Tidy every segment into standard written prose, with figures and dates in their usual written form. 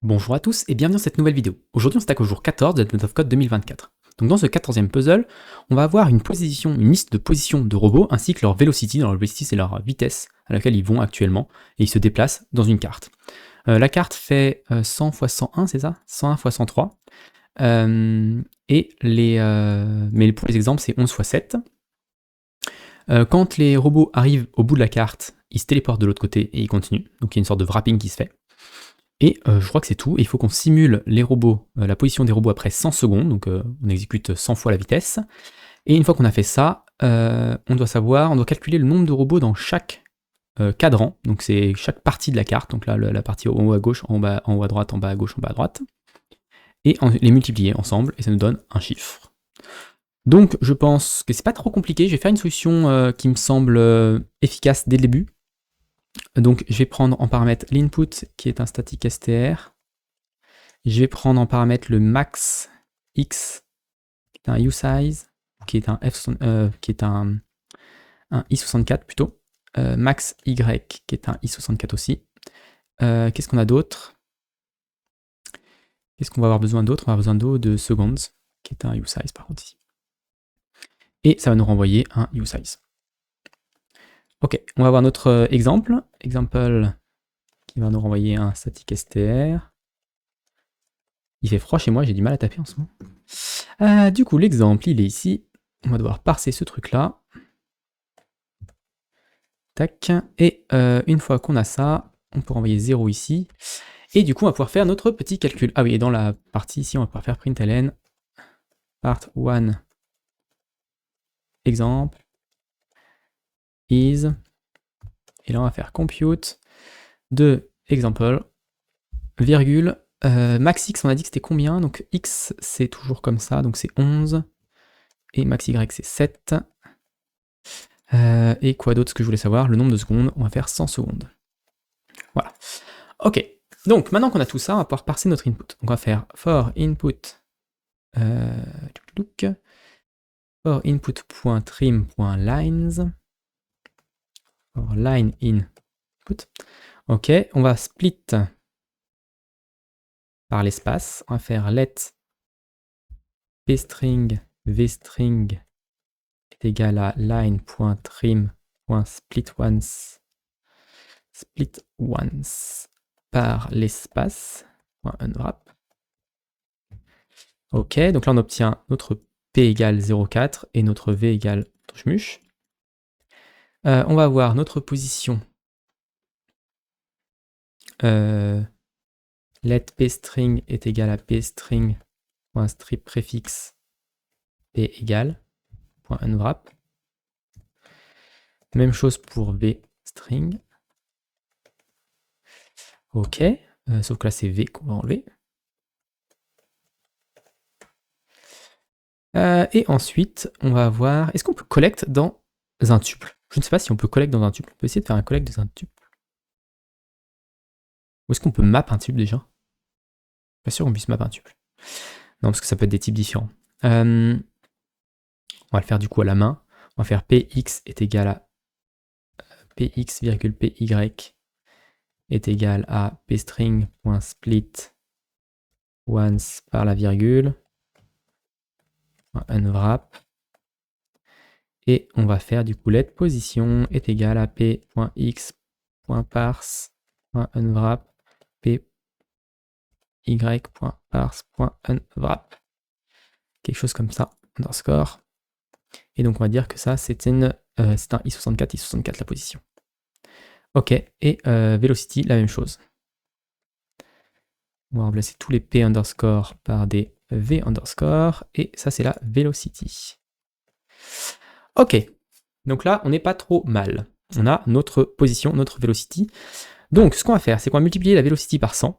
Bonjour à tous et bienvenue dans cette nouvelle vidéo. Aujourd'hui on s'attaque au jour 14 de Advent of Code 2024. Donc dans ce 14e puzzle, on va avoir une liste de positions de robots ainsi que leur velocity. Leur velocity c'est leur vitesse à laquelle ils vont actuellement et ils se déplacent dans une carte. La carte fait 100 x 101, c'est ça 101 x 103. Mais pour les exemples c'est 11 x 7. Quand les robots arrivent au bout de la carte, ils se téléportent de l'autre côté et ils continuent. Donc il y a une sorte de wrapping qui se fait. Et je crois que c'est tout. Il faut qu'on simule les robots, la position des robots après 100 secondes, donc on exécute 100 fois la vitesse. Et une fois qu'on a fait ça, on doit calculer le nombre de robots dans chaque cadran, donc c'est chaque partie de la carte, donc là la partie en haut à gauche, en haut à droite, en bas à gauche, en bas à droite, et les multiplier ensemble, et ça nous donne un chiffre. Donc je pense que c'est pas trop compliqué, je vais faire une solution qui me semble efficace dès le début. Donc je vais prendre en paramètre l'input qui est un static str. Je vais prendre en paramètre le max x qui est un usize, qui est un i64 plutôt. Max y qui est un i64 aussi. Qu'est-ce qu'on a d'autre? Qu'est-ce qu'on va avoir besoin d'autre? On va avoir besoin de seconds qui est un usize par contre ici. Et ça va nous renvoyer un usize. Ok, on va voir notre exemple. Exemple qui va nous renvoyer un static str. Il fait froid chez moi, j'ai du mal à taper en ce moment. Du coup, l'exemple, il est ici. On va devoir parser ce truc-là. Tac. Et une fois qu'on a ça, on peut renvoyer 0 ici. Et du coup, on va pouvoir faire notre petit calcul. Ah oui, et dans la partie ici, on va pouvoir faire println part1 exemple is. Et là, on va faire compute de example, virgule, max x, on a dit que c'était combien? Donc x, c'est toujours comme ça, donc c'est 11. Et max y, c'est 7. Et quoi d'autre, ce que je voulais savoir? Le nombre de secondes, on va faire 100 secondes. Voilà. Ok, donc maintenant qu'on a tout ça, on va pouvoir parser notre input. Donc on va faire for input for input.trim.lines for line input. Ok, on va split par l'espace. On va faire let pstring vstring est égal à line.trim.splitOnce par l'espace .unwrap. Ok, donc là on obtient notre p égale 0,4 et notre v égale truchmuche. On va avoir notre position let pstring est égal à pstring.strip préfixe p égale .unwrap. Même chose pour vstring. Ok, sauf que là c'est v qu'on va enlever. Et ensuite, on va avoir... Est-ce qu'on peut collect dans un tuple? Je ne sais pas si on peut collect dans un tuple. On peut essayer de faire un collect dans un tuple. Ou est-ce qu'on peut map un tuple déjà? Pas sûr qu'on puisse map un tuple. Non, parce que ça peut être des types différents. On va le faire du coup à la main. On va faire px est égal à px, py est égal à pstring.split once par la virgule unwrap. Et on va faire du coup let position est égal à p.x.parse.unwrap py.parse.unwrap. Quelque chose comme ça, underscore. Et donc on va dire que ça c'est un i64 la position. Ok, et velocity, la même chose. On va remplacer tous les p underscore par des v underscore, et ça c'est la velocity. Ok, donc là on n'est pas trop mal. On a notre position, notre velocity. Donc ce qu'on va faire, c'est qu'on va multiplier la velocity par 100.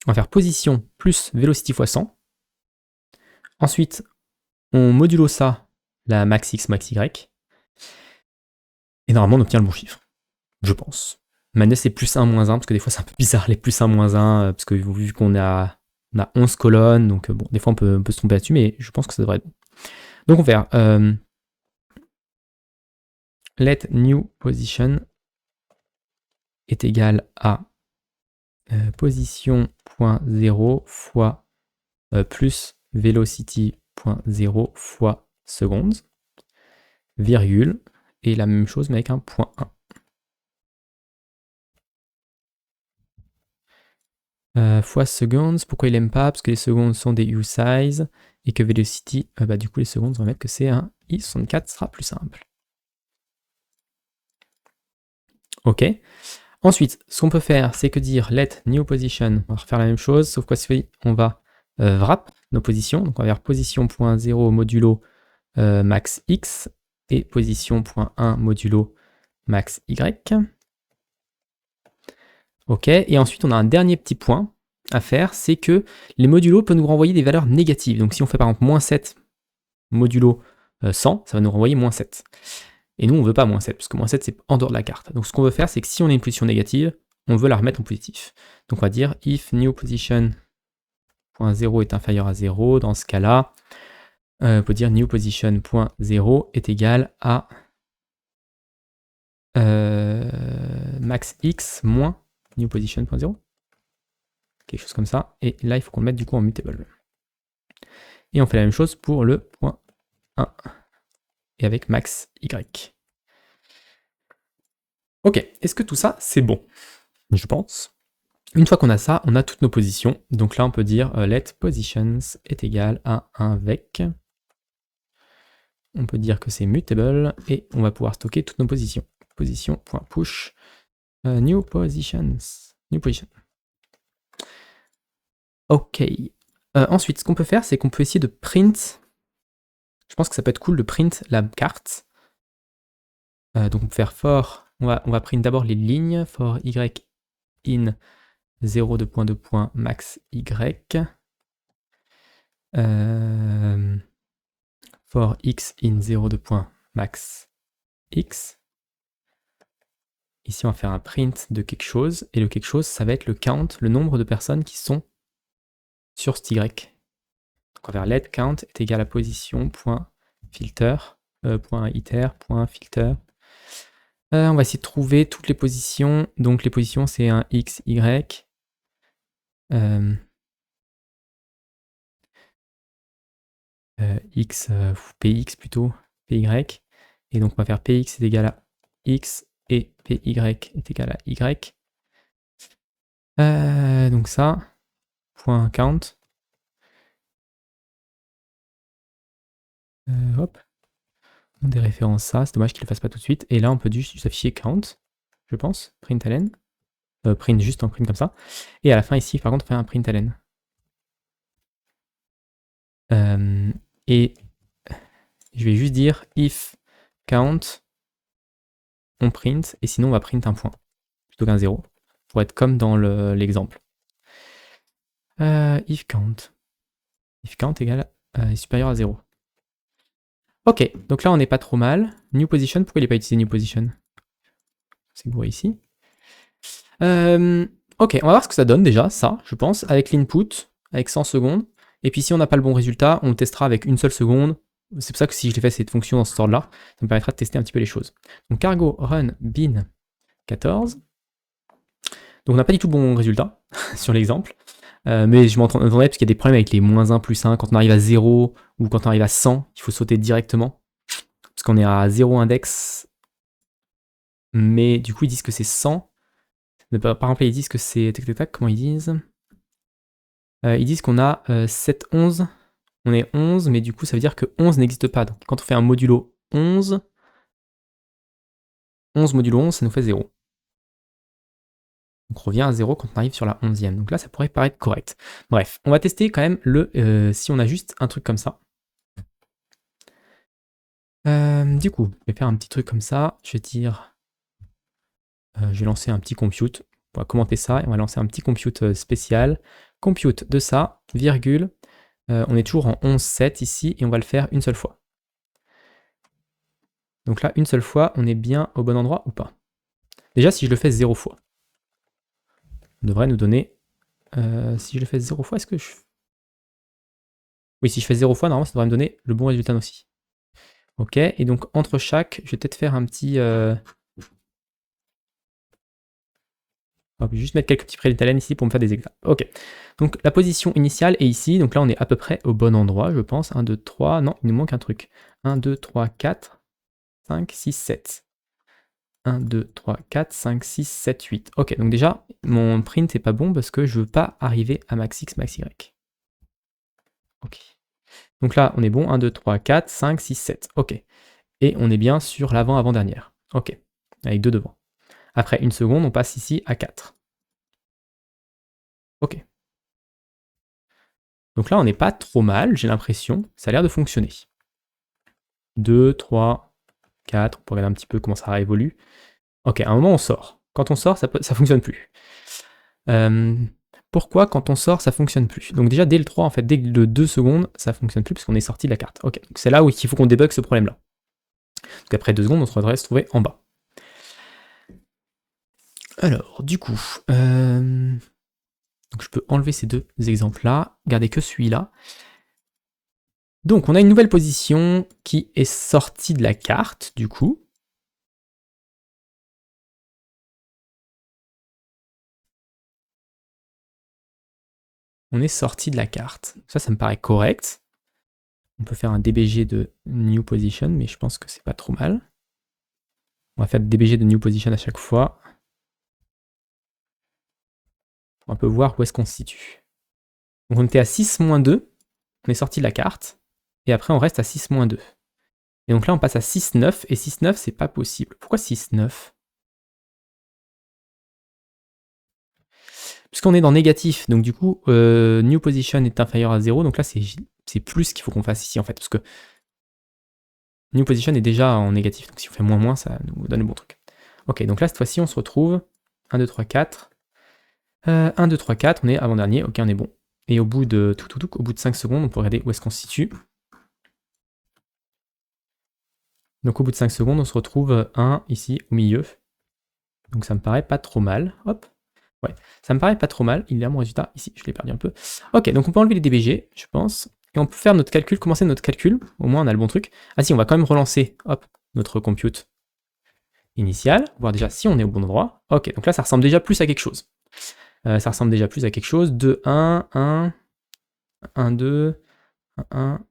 On va faire position plus velocity fois 100. Ensuite, on modulo ça, la max x, max y. Et normalement, on obtient le bon chiffre. Je pense. Maintenant, c'est plus 1, moins 1, parce que des fois, c'est un peu bizarre, les plus 1, moins 1, parce que vu qu'on a 11 colonnes, donc bon, des fois, on peut se tromper là-dessus, mais je pense que ça devrait être bon. Donc, on va faire let new position est égal à position.0 fois plus velocity.0 fois secondes, virgule, et la même chose mais avec un point 1. Fois seconds, pourquoi il aime pas? Parce que les secondes sont des usize, et que velocity, du coup les secondes, on va mettre que c'est un i64, sera plus simple. Ok. Ensuite, ce qu'on peut faire, c'est que dire let new position. On va refaire la même chose, sauf quoi on va wrap nos positions. Donc on va faire position.0 modulo max x et position.1 modulo max y. Ok, et ensuite on a un dernier petit point à faire, c'est que les modulos peuvent nous renvoyer des valeurs négatives. Donc si on fait par exemple moins 7 modulo 100, ça va nous renvoyer moins 7. Et nous, on ne veut pas moins 7, parce que moins 7, c'est en dehors de la carte. Donc ce qu'on veut faire, c'est que si on a une position négative, on veut la remettre en positif. Donc on va dire if new position.0 est inférieur à 0, dans ce cas-là, on peut dire new position.0 est égal à max x moins new position.0. Quelque chose comme ça. Et là, il faut qu'on le mette du coup en mutable. Et on fait la même chose pour le point 1. Et avec max y. Ok, est-ce que tout ça, c'est bon? Je pense. Une fois qu'on a ça, on a toutes nos positions. Donc là, on peut dire let positions est égal à un vec. On peut dire que c'est mutable et on va pouvoir stocker toutes nos positions. Position.push new positions. New position. Ok. Ensuite, ce qu'on peut faire, c'est qu'on peut essayer de print. Je pense que ça peut être cool de print la carte. Donc on peut faire for. On va print d'abord les lignes. For y in 0,2 max y. For x in 0,2 max x. Ici, on va faire un print de quelque chose, et le quelque chose, ça va être le count, le nombre de personnes qui sont sur cet y. Donc on va faire let count est égal à position.filter, .iter.filter. On va essayer de trouver toutes les positions. Donc les positions, c'est un x, y. X, px plutôt, py. Et donc on va faire px est égal à x et py est égal à y. Donc ça, point count. Hop. On déréférence ça, c'est dommage qu'il ne le fasse pas tout de suite. Et là, on peut juste afficher count, je pense, println. Print juste en print comme ça. Et à la fin ici, par contre, on fait un println. Et je vais juste dire if count, on print, et sinon on va print un point, plutôt qu'un 0, pour être comme dans l'exemple. If count égale est supérieur à 0. Ok, donc là on n'est pas trop mal. New position, pourquoi il n'est pas utilisé new position? C'est que vous voyez ici. Ok, on va voir ce que ça donne déjà, ça, je pense, avec l'input, avec 100 secondes. Et puis si on n'a pas le bon résultat, on le testera avec une seule seconde. C'est pour ça que si je l'ai fait cette fonction dans ce ordre-là, ça me permettra de tester un petit peu les choses. Donc cargo run bin 14. Donc on n'a pas du tout le bon résultat sur l'exemple. Mais je m'entendais parce qu'il y a des problèmes avec les moins 1, plus 1. Quand on arrive à 0 ou quand on arrive à 100, il faut sauter directement. Parce qu'on est à 0 index. Mais du coup, ils disent que c'est 100. Par exemple, ils disent que c'est... Comment ils disent? Ils disent qu'on a 7, 11. On est 11, mais du coup, ça veut dire que 11 n'existe pas. Donc quand on fait un modulo 11, 11 modulo 11, ça nous fait 0. Donc on revient à 0 quand on arrive sur la 11e. Donc là, ça pourrait paraître correct. Bref, on va tester quand même si on a juste un truc comme ça. Du coup, je vais faire un petit truc comme ça. Je vais dire... je vais lancer un petit compute. On va commenter ça et on va lancer un petit compute spécial. Compute de ça, virgule. On est toujours en 11.7 ici et on va le faire une seule fois. Donc là, une seule fois, on est bien au bon endroit ou pas? Déjà, si je le fais 0 fois, on devrait nous donner... si je le fais 0 fois, est-ce que je... Oui, si je fais 0 fois, normalement, ça devrait me donner le bon résultat aussi. Ok, et donc entre chaque, je vais peut-être faire un petit... On va juste mettre quelques petits prédétalènes ici pour me faire des exemples. Ok. Donc la position initiale est ici. Donc là, on est à peu près au bon endroit, je pense. 1, 2, 3. Non, il nous manque un truc. 1, 2, 3, 4, 5, 6, 7. 1, 2, 3, 4, 5, 6, 7, 8. Ok, donc déjà, mon print n'est pas bon parce que je veux pas arriver à max x, max y. Ok. Donc là, on est bon. 1, 2, 3, 4, 5, 6, 7. Ok. Et on est bien sur l'avant-avant-dernière. Ok. Avec 2 devant. Après une seconde, on passe ici à 4. Ok. Donc là, on n'est pas trop mal, j'ai l'impression. Ça a l'air de fonctionner. 2, 3, 4. On peut regarder un petit peu comment ça évolue. Ok, à un moment, on sort. Quand on sort, ça fonctionne plus. Pourquoi quand on sort, ça fonctionne plus? Donc déjà, dès le 3, en fait, dès le 2 secondes, ça fonctionne plus parce qu'on est sorti de la carte. Ok, donc c'est là où il faut qu'on débug ce problème-là. Donc après 2 secondes, on devrait se trouver en bas. Alors, du coup, donc je peux enlever ces deux exemples-là, garder que celui-là. Donc on a une nouvelle position qui est sortie de la carte, du coup. On est sorti de la carte. Ça me paraît correct. On peut faire un DBG de New Position, mais je pense que c'est pas trop mal. On va faire le DBG de New Position à chaque fois. On peut voir où est-ce qu'on se situe. Donc on était à 6-2, on est sorti de la carte, et après on reste à 6-2. Et donc là on passe à 6-9, et 6-9 c'est pas possible. Pourquoi 6-9? Puisqu'on est dans négatif, donc du coup New Position est inférieur à 0, donc là c'est plus qu'il faut qu'on fasse ici en fait, parce que New Position est déjà en négatif, donc si on fait moins, ça nous donne le bon truc. Ok, donc là cette fois-ci on se retrouve 1, 2, 3, 4. 1, 2, 3, 4, on est avant-dernier, ok on est bon. Et au bout de au bout de 5 secondes, on peut regarder où est-ce qu'on se situe. Donc au bout de 5 secondes, on se retrouve 1 ici au milieu. Donc ça me paraît pas trop mal. Hop. Ouais, ça me paraît pas trop mal. Il est là mon résultat. Ici, je l'ai perdu un peu. Ok, donc on peut enlever les DBG, je pense. Et on peut faire notre calcul, commencer notre calcul. Au moins, on a le bon truc. Ah si, on va quand même relancer, hop, notre compute initial. Voir déjà si on est au bon endroit. Ok, donc là, ça ressemble déjà plus à quelque chose. Ça ressemble déjà plus à quelque chose. 2, 1, 1, 1, 2, 1,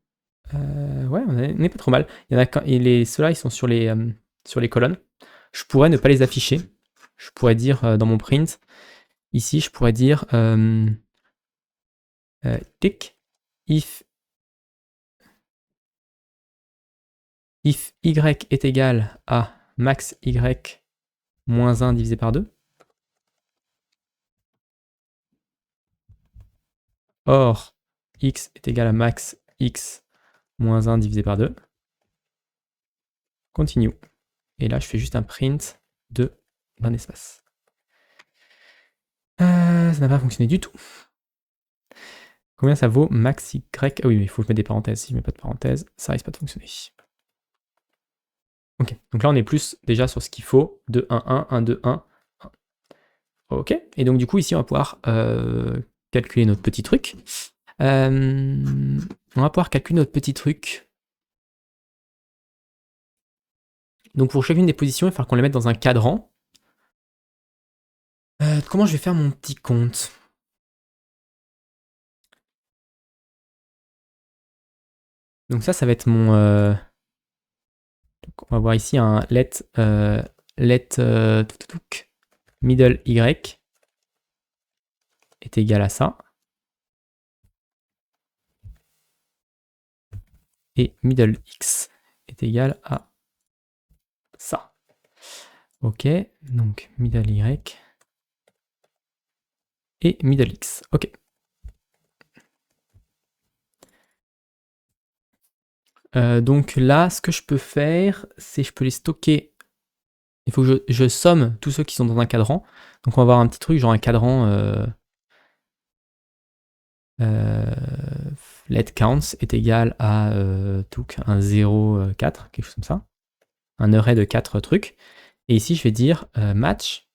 1. Ouais, on n'est pas trop mal. Il y en a, ceux-là, ils sont sur les colonnes. Je pourrais ne pas les afficher. Je pourrais dire dans mon print, ici, je pourrais dire tick, if y est égal à max y moins 1 divisé par 2. Or, x est égal à max x moins 1 divisé par 2. Continue. Et là, je fais juste un print d'un espace. Ça n'a pas fonctionné du tout. Combien ça vaut max y? Ah oui, mais il faut mettre des parenthèses. Si je mets pas de parenthèses, ça risque pas de fonctionner. Ok, donc là on est plus déjà sur ce qu'il faut. 2, 1, 1, 1, 2, 1, 1. Ok, et donc du coup ici on va pouvoir calculer notre petit truc. On va pouvoir calculer notre petit truc. Donc pour chacune des positions, il va falloir qu'on les mette dans un cadran. Comment je vais faire mon petit compte? Donc ça va être mon... Donc on va voir ici un let middle y est égal à ça. Et middle x est égal à ça. Ok, donc middle y et middle x. Ok. Donc là, ce que je peux faire, c'est je peux les stocker. Il faut que je somme tous ceux qui sont dans un cadran. Donc on va avoir un petit truc, genre un cadran let counts est égal à un 0, 4, quelque chose comme ça. Un array de 4 trucs. Et ici, je vais dire match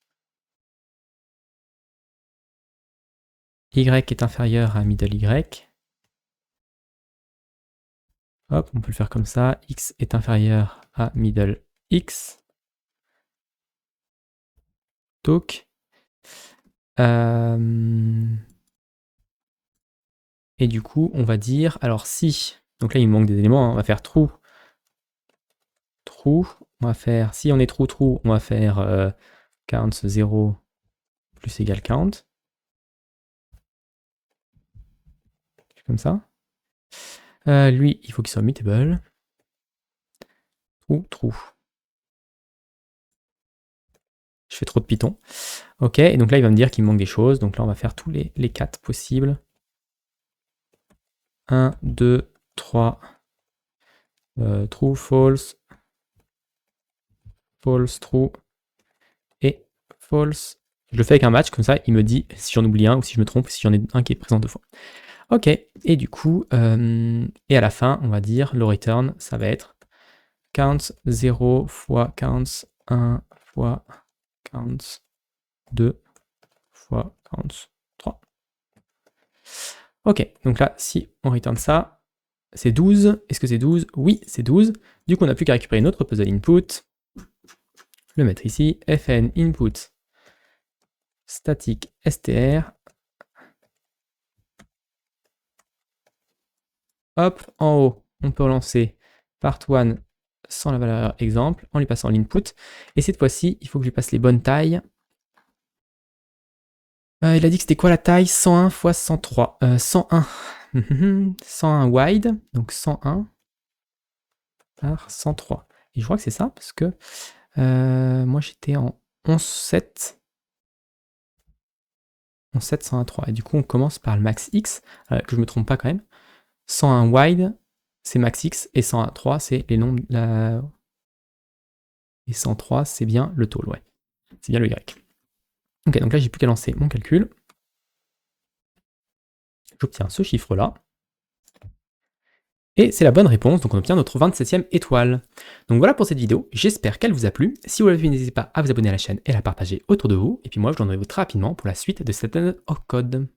y est inférieur à middle y. Hop, on peut le faire comme ça. X est inférieur à middle x. Talk. Et du coup, on va dire, alors si, donc là il me manque des éléments, hein, on va faire true, true, on va faire, si on est true, true, on va faire count 0 plus égal count. Comme ça. Lui, il faut qu'il soit mutable. True, true. Je fais trop de Python. Ok, et donc là, il va me dire qu'il me manque des choses. Donc là, on va faire tous les 4 possibles. 1, 2, 3. True, false. False, true. Et false. Je le fais avec un match, comme ça, il me dit si j'en oublie un ou si je me trompe, si j'en ai un qui est présent 2 fois. Ok, et du coup, et à la fin, on va dire, le return, ça va être count 0 fois count 1 fois count 2 fois count 3. Ok, donc là, si on return ça, c'est 12. Est-ce que c'est 12? Oui, c'est 12. Du coup, on n'a plus qu'à récupérer notre puzzle input, le mettre ici, fn input static str. Hop, en haut, on peut relancer part1 sans la valeur exemple, en lui passant l'input. Et cette fois-ci, il faut que je lui passe les bonnes tailles. Il a dit que c'était quoi la taille? 101 x 103. 101. 101 wide, donc 101 par 103. Et je crois que c'est ça, parce que moi j'étais en 11.7. 11.7, 101.3. Et du coup, on commence par le max x, que je me trompe pas quand même. 101 wide, c'est max x, et 101.3, c'est les nombres. Et 103, c'est bien le tall, ouais. C'est bien le y. Ok, donc là, j'ai plus qu'à lancer mon calcul. J'obtiens ce chiffre-là. Et c'est la bonne réponse, donc on obtient notre 27e étoile. Donc voilà pour cette vidéo, j'espère qu'elle vous a plu. Si vous l'avez vu, n'hésitez pas à vous abonner à la chaîne et à la partager autour de vous. Et puis moi, je vous retrouve très rapidement pour la suite de cette année au code.